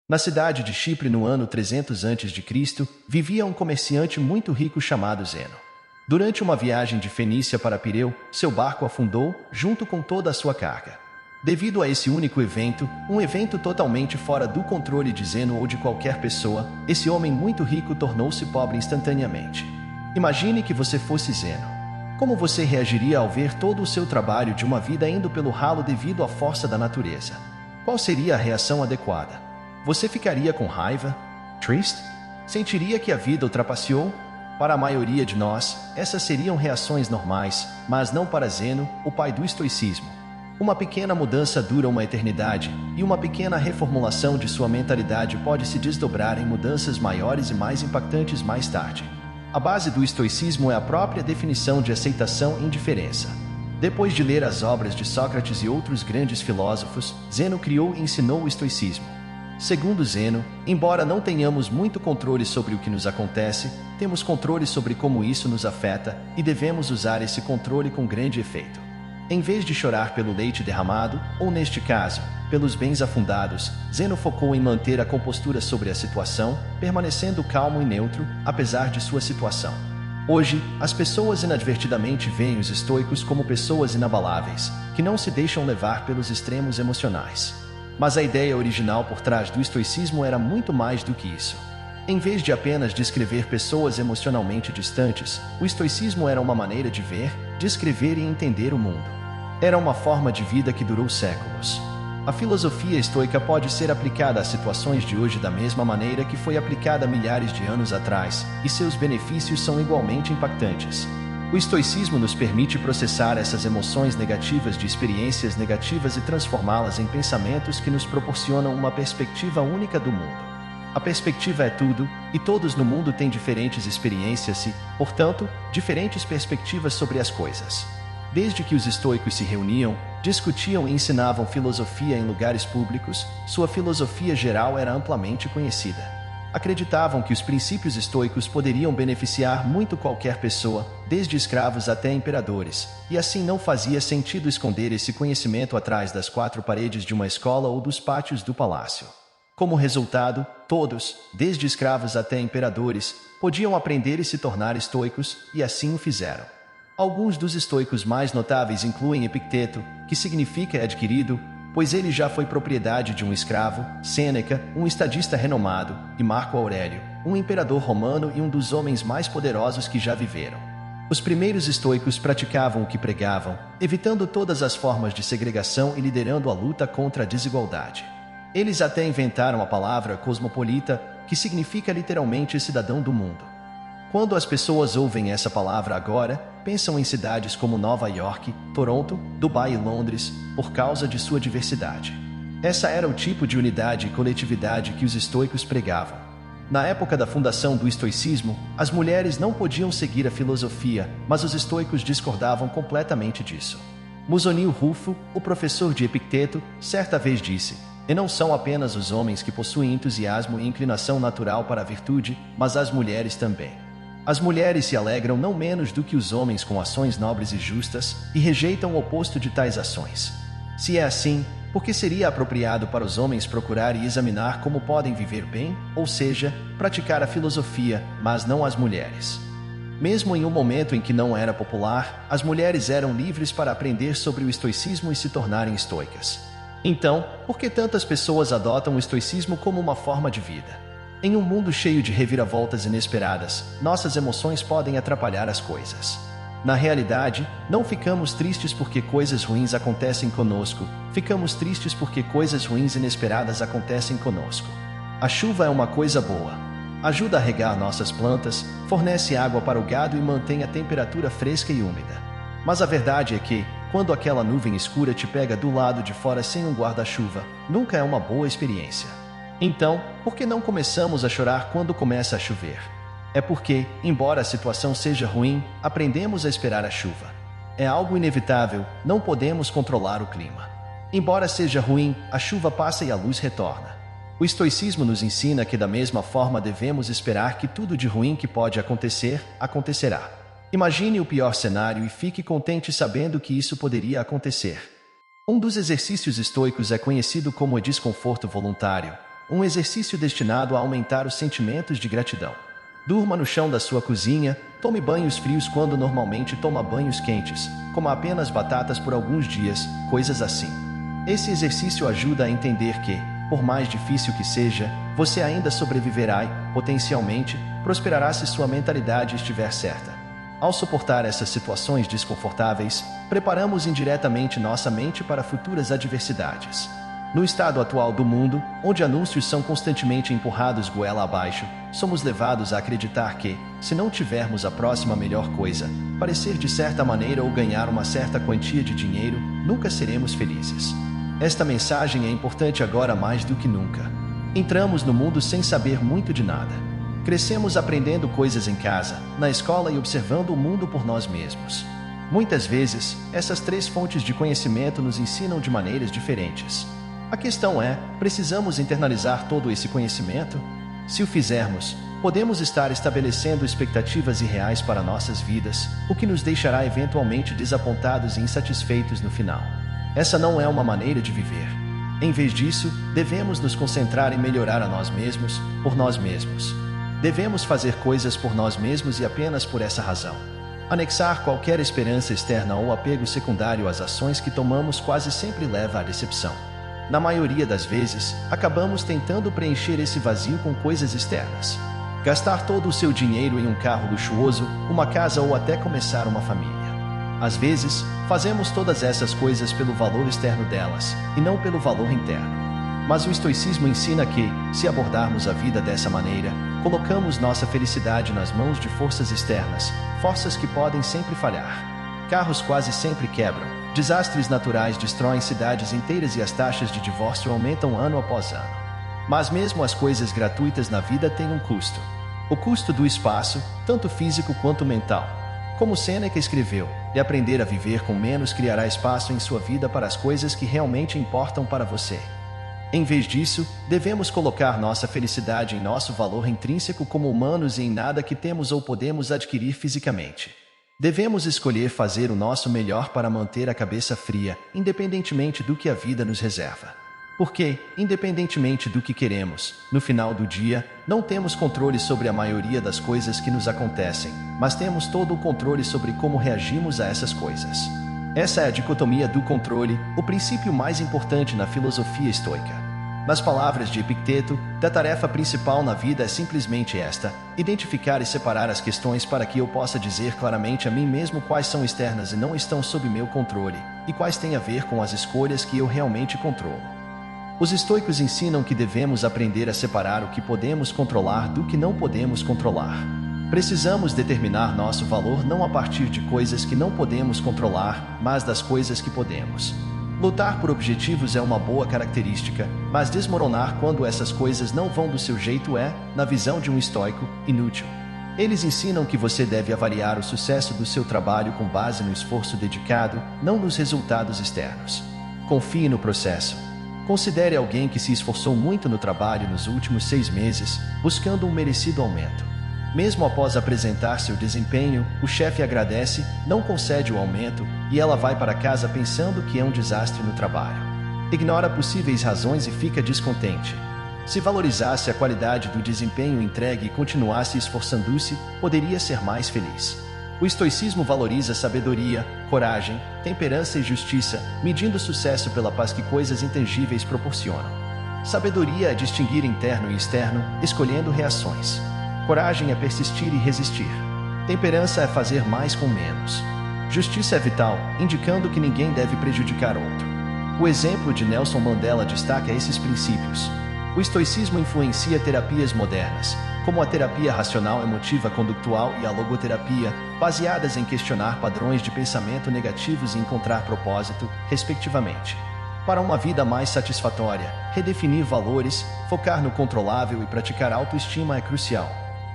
Na cidade de Chipre, no ano 300 a.C., vivia um comerciante muito rico chamado Zeno. Durante uma viagem de Fenícia para Pireu, seu barco afundou, junto com toda a sua carga. Devido a esse único evento, um evento totalmente fora do controle de Zeno ou de qualquer pessoa, esse homem muito rico tornou-se pobre instantaneamente. Imagine que você fosse Zeno. Como você reagiria ao ver todo o seu trabalho de uma vida indo pelo ralo devido à força da natureza? Qual seria a reação adequada? Você ficaria com raiva? Triste? Sentiria que a vida o trapaceou? Para a maioria de nós, essas seriam reações normais, mas não para Zeno, o pai do estoicismo. Uma pequena mudança dura uma eternidade, e uma pequena reformulação de sua mentalidade pode se desdobrar em mudanças maiores e mais impactantes mais tarde. A base do estoicismo é a própria definição de aceitação e indiferença. Depois de ler as obras de Sócrates e outros grandes filósofos, Zeno criou e ensinou o estoicismo. Segundo Zeno, embora não tenhamos muito controle sobre o que nos acontece, temos controle sobre como isso nos afeta e devemos usar esse controle com grande efeito. Em vez de chorar pelo leite derramado, ou neste caso, pelos bens afundados, Zeno focou em manter a compostura sobre a situação, permanecendo calmo e neutro, apesar de sua situação. Hoje, as pessoas inadvertidamente veem os estoicos como pessoas inabaláveis, que não se deixam levar pelos extremos emocionais. Mas a ideia original por trás do estoicismo era muito mais do que isso. Em vez de apenas descrever pessoas emocionalmente distantes, o estoicismo era uma maneira de ver, descrever e entender o mundo. Era uma forma de vida que durou séculos. A filosofia estoica pode ser aplicada às situações de hoje da mesma maneira que foi aplicada milhares de anos atrás, e seus benefícios são igualmente impactantes. O estoicismo nos permite processar essas emoções negativas de experiências negativas e transformá-las em pensamentos que nos proporcionam uma perspectiva única do mundo. A perspectiva é tudo, e todos no mundo têm diferentes experiências e, portanto, diferentes perspectivas sobre as coisas. Desde que os estoicos se reuniam, discutiam e ensinavam filosofia em lugares públicos, sua filosofia geral era amplamente conhecida. Acreditavam que os princípios estoicos poderiam beneficiar muito qualquer pessoa, desde escravos até imperadores, e assim não fazia sentido esconder esse conhecimento atrás das quatro paredes de uma escola ou dos pátios do palácio. Como resultado, todos, desde escravos até imperadores, podiam aprender e se tornar estoicos, e assim o fizeram. Alguns dos estoicos mais notáveis incluem Epicteto, que significa adquirido, pois ele já foi propriedade de um escravo, Sêneca, um estadista renomado, e Marco Aurélio, um imperador romano e um dos homens mais poderosos que já viveram. Os primeiros estoicos praticavam o que pregavam, evitando todas as formas de segregação e liderando a luta contra a desigualdade. Eles até inventaram a palavra cosmopolita, que significa literalmente cidadão do mundo. Quando as pessoas ouvem essa palavra agora, pensam em cidades como Nova York, Toronto, Dubai e Londres, por causa de sua diversidade. Essa era o tipo de unidade e coletividade que os estoicos pregavam. Na época da fundação do estoicismo, as mulheres não podiam seguir a filosofia, mas os estoicos discordavam completamente disso. Musonio Rufo, o professor de Epicteto, certa vez disse: "E não são apenas os homens que possuem entusiasmo e inclinação natural para a virtude, mas as mulheres também. As mulheres se alegram não menos do que os homens com ações nobres e justas, e rejeitam o oposto de tais ações. Se é assim, por que seria apropriado para os homens procurar e examinar como podem viver bem, ou seja, praticar a filosofia, mas não as mulheres?" Mesmo em um momento em que não era popular, as mulheres eram livres para aprender sobre o estoicismo e se tornarem estoicas. Então, por que tantas pessoas adotam o estoicismo como uma forma de vida? Em um mundo cheio de reviravoltas inesperadas, nossas emoções podem atrapalhar as coisas. Na realidade, não ficamos tristes porque coisas ruins acontecem conosco, ficamos tristes porque coisas ruins inesperadas acontecem conosco. A chuva é uma coisa boa. Ajuda a regar nossas plantas, fornece água para o gado e mantém a temperatura fresca e úmida. Mas a verdade é que, quando aquela nuvem escura te pega do lado de fora sem um guarda-chuva, nunca é uma boa experiência. Então, por que não começamos a chorar quando começa a chover? É porque, embora a situação seja ruim, aprendemos a esperar a chuva. É algo inevitável, não podemos controlar o clima. Embora seja ruim, a chuva passa e a luz retorna. O estoicismo nos ensina que da mesma forma devemos esperar que tudo de ruim que pode acontecer, acontecerá. Imagine o pior cenário e fique contente sabendo que isso poderia acontecer. Um dos exercícios estoicos é conhecido como o desconforto voluntário. um exercício destinado a aumentar os sentimentos de gratidão. Durma no chão da sua cozinha, tome banhos frios quando normalmente toma banhos quentes, coma apenas batatas por alguns dias, coisas assim. Esse exercício ajuda a entender que, por mais difícil que seja, você ainda sobreviverá e, potencialmente, prosperará se sua mentalidade estiver certa. Ao suportar essas situações desconfortáveis, preparamos indiretamente nossa mente para futuras adversidades. No estado atual do mundo, onde anúncios são constantemente empurrados goela abaixo, somos levados a acreditar que, se não tivermos a próxima melhor coisa, parecer de certa maneira ou ganhar uma certa quantia de dinheiro, nunca seremos felizes. Esta mensagem é importante agora mais do que nunca. Entramos no mundo sem saber muito de nada. Crescemos aprendendo coisas em casa, na escola e observando o mundo por nós mesmos. Muitas vezes, essas três fontes de conhecimento nos ensinam de maneiras diferentes. A questão é, precisamos internalizar todo esse conhecimento? Se o fizermos, podemos estar estabelecendo expectativas irreais para nossas vidas, o que nos deixará eventualmente desapontados e insatisfeitos no final. Essa não é uma maneira de viver. Em vez disso, devemos nos concentrar em melhorar a nós mesmos, por nós mesmos. Devemos fazer coisas por nós mesmos e apenas por essa razão. Anexar qualquer esperança externa ou apego secundário às ações que tomamos quase sempre leva à decepção. Na maioria das vezes, acabamos tentando preencher esse vazio com coisas externas. Gastar todo o seu dinheiro em um carro luxuoso, uma casa ou até começar uma família. Às vezes, fazemos todas essas coisas pelo valor externo delas, e não pelo valor interno. Mas o estoicismo ensina que, se abordarmos a vida dessa maneira, colocamos nossa felicidade nas mãos de forças externas, forças que podem sempre falhar. Carros quase sempre quebram, desastres naturais destroem cidades inteiras e as taxas de divórcio aumentam ano após ano. Mas mesmo as coisas gratuitas na vida têm um custo. O custo do espaço, tanto físico quanto mental. Como Sêneca escreveu, e aprender a viver com menos criará espaço em sua vida para as coisas que realmente importam para você. Em vez disso, devemos colocar nossa felicidade em nosso valor intrínseco como humanos e em nada que temos ou podemos adquirir fisicamente. Devemos escolher fazer o nosso melhor para manter a cabeça fria, independentemente do que a vida nos reserva. Porque, independentemente do que queremos, no final do dia, não temos controle sobre a maioria das coisas que nos acontecem, mas temos todo o controle sobre como reagimos a essas coisas. Essa é a dicotomia do controle, o princípio mais importante na filosofia estoica. Nas palavras de Epicteto, a tarefa principal na vida é simplesmente esta: identificar e separar as questões para que eu possa dizer claramente a mim mesmo quais são externas e não estão sob meu controle, e quais têm a ver com as escolhas que eu realmente controlo. Os estoicos ensinam que devemos aprender a separar o que podemos controlar do que não podemos controlar. Precisamos determinar nosso valor não a partir de coisas que não podemos controlar, mas das coisas que podemos. Lutar por objetivos é uma boa característica, mas desmoronar quando essas coisas não vão do seu jeito é, na visão de um estoico, inútil. Eles ensinam que você deve avaliar o sucesso do seu trabalho com base no esforço dedicado, não nos resultados externos. Confie no processo. Considere alguém que se esforçou muito no trabalho nos últimos 6 meses, buscando um merecido aumento. Mesmo após apresentar seu desempenho, o chefe agradece, não concede o aumento, e ela vai para casa pensando que é um desastre no trabalho. Ignora possíveis razões e fica descontente. Se valorizasse a qualidade do desempenho entregue e continuasse esforçando-se, poderia ser mais feliz. O estoicismo valoriza sabedoria, coragem, temperança e justiça, medindo sucesso pela paz que coisas intangíveis proporcionam. Sabedoria é distinguir interno e externo, escolhendo reações. Coragem é persistir e resistir. Temperança é fazer mais com menos. Justiça é vital, indicando que ninguém deve prejudicar outro. O exemplo de Nelson Mandela destaca esses princípios. O estoicismo influencia terapias modernas, como a terapia racional emotiva conductual e a logoterapia, baseadas em questionar padrões de pensamento negativos e encontrar propósito, respectivamente. Para uma vida mais satisfatória, redefinir valores, focar no controlável e praticar autoestima é crucial.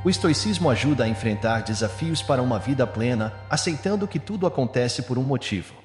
O estoicismo ajuda a enfrentar desafios para uma vida plena, aceitando que tudo acontece por um motivo.